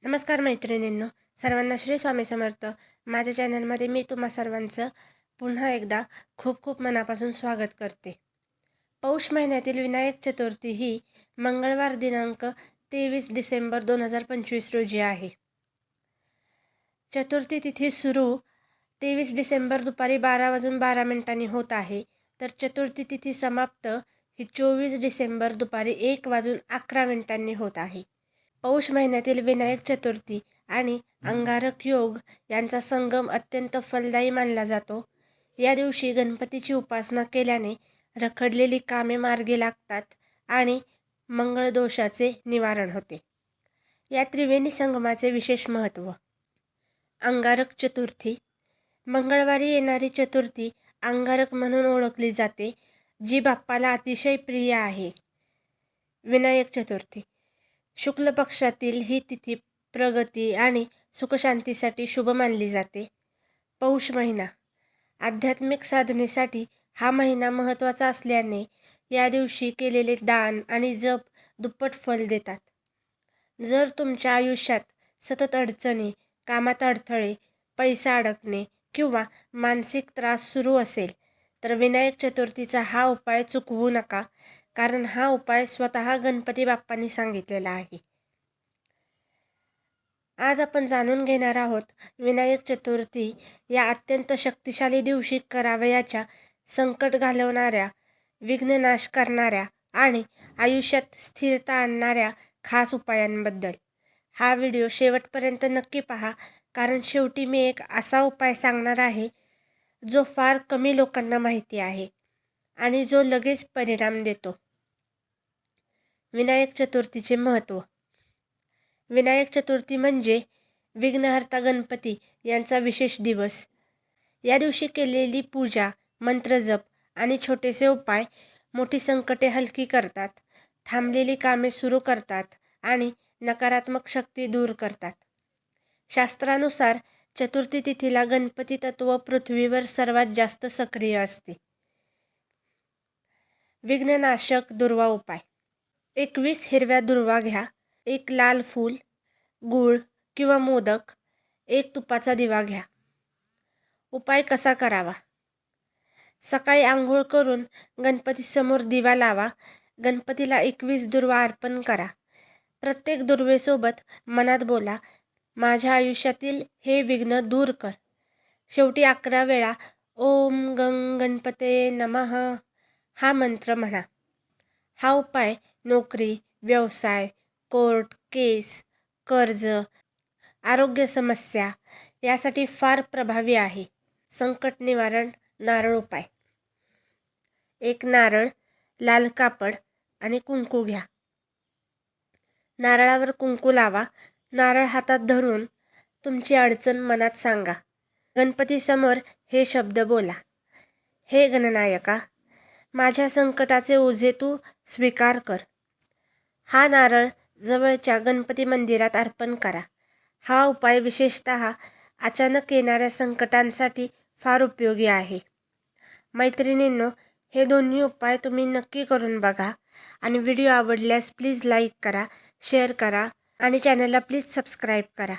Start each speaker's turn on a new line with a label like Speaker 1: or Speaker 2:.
Speaker 1: नमस्कार मैत्रिणींनो, सर्वांना श्री स्वामी समर्थ. माझ्या चॅनलमध्ये मी तुम्हा सर्वांचं पुन्हा एकदा खूप खूप मनापासून स्वागत करते. पौष महिन्यातील विनायक चतुर्थी ही मंगळवार दिनांक 23 डिसेंबर 2025 रोजी आहे. चतुर्थी तिथी सुरू 23 डिसेंबर दुपारी 12:12 होत आहे, तर चतुर्थी तिथी समाप्त ही 24 डिसेंबर दुपारी 1:11 होत आहे. पौष महिन्यातील विनायक चतुर्थी आणि अंगारक योग यांचा संगम अत्यंत फलदायी मानला जातो. या दिवशी गणपतीची उपासना केल्याने रखडलेली कामे मार्गी लागतात आणि मंगळदोषाचे निवारण होते. या त्रिवेणी संगमाचे विशेष महत्त्व. अंगारक चतुर्थी. मंगळवारी येणारी चतुर्थी अंगारक म्हणून ओळखली जाते, जी बाप्पाला अतिशय प्रिय आहे. विनायक चतुर्थी. शुक्ल पक्षातील ही तिथी प्रगती आणि सुखशांतीसाठी शुभ मानली जाते. पौष महिना. आध्यात्मिक साधनेसाठी हा महिना महत्त्वाचा असल्याने या दिवशी केलेले दान आणि जप दुप्पट फल देतात. जर तुमच्या आयुष्यात सतत अडचणी, कामात अडथळे, पैसा अडकणे किंवा मानसिक त्रास सुरू असेल तर विनायक चतुर्थीचा हा उपाय चुकवू नका, कारण हा उपाय स्वतः गणपती बाप्पांनी सांगितलेला आहे. आज आपण जाणून घेणार आहोत विनायक चतुर्थी या अत्यंत शक्तिशाली दिवशी करावयाच्या संकट घालवणाऱ्या, विघ्ननाश करणाऱ्या आणि आयुष्यात स्थिरता आणणाऱ्या खास उपायांबद्दल. हा व्हिडिओ शेवटपर्यंत नक्की पहा, कारण शेवटी मी एक असा उपाय सांगणार आहे जो फार कमी लोकांना माहिती आहे आणि जो लगेच परिणाम देतो. विनायक चतुर्थीचे महत्त्व. विनायक चतुर्थी म्हणजे विघ्नहर्ता गणपती यांचा विशेष दिवस. या दिवशी केलेली पूजा, मंत्रजप आणि छोटेसे उपाय मोठी संकटे हलकी करतात, थांबलेली कामे सुरू करतात आणि नकारात्मक शक्ती दूर करतात. शास्त्रानुसार चतुर्थी तिथीला गणपती तत्व पृथ्वीवर सर्वात जास्त सक्रिय असते. विघ्ननाशक दुर्वा उपाय. 21 हिरव्या दुर्वा घ्या, 1 लाल फूल, गूळ किंवा मोदक, 1 तुपाचा दिवा घ्या. उपाय कसा करावा. सकाळी आंघोळ करून गणपतीसमोर दिवा लावा. गणपतीला 21 दुर्वा अर्पण करा. प्रत्येक दुर्वेसोबत मनात बोला, माझ्या आयुष्यातील हे विघ्न दूर कर. शेवटी 11 वेळा ओम गंग गणपते नमः हा मंत्र म्हणा. हा उपाय नोकरी, व्यवसाय, कोर्ट केस, कर्ज, आरोग्य समस्या यासाठी फार प्रभावी आहे. संकट निवारण नारळ उपाय. 1 नारळ, लाल कापड आणि कुंकू घ्या. नारळावर कुंकू लावा. नारळ हातात धरून तुमची अडचण मनात सांगा. गणपतीसमोर हे शब्द बोला, हे गणनायका, माझ्या संकटाचे ओझे तू स्वीकार कर. हा नारळ जवळच्या गणपती मंदिरात अर्पण करा. हा उपाय विशेषतः अचानक येणाऱ्या संकटांसाठी फार उपयोगी आहे. मैत्रिणींनो, हे दोन्ही उपाय तुम्ही नक्की करून बघा आणि व्हिडिओ आवडल्यास प्लीज लाईक करा, शेअर करा आणि चॅनलला प्लीज सबस्क्राईब करा.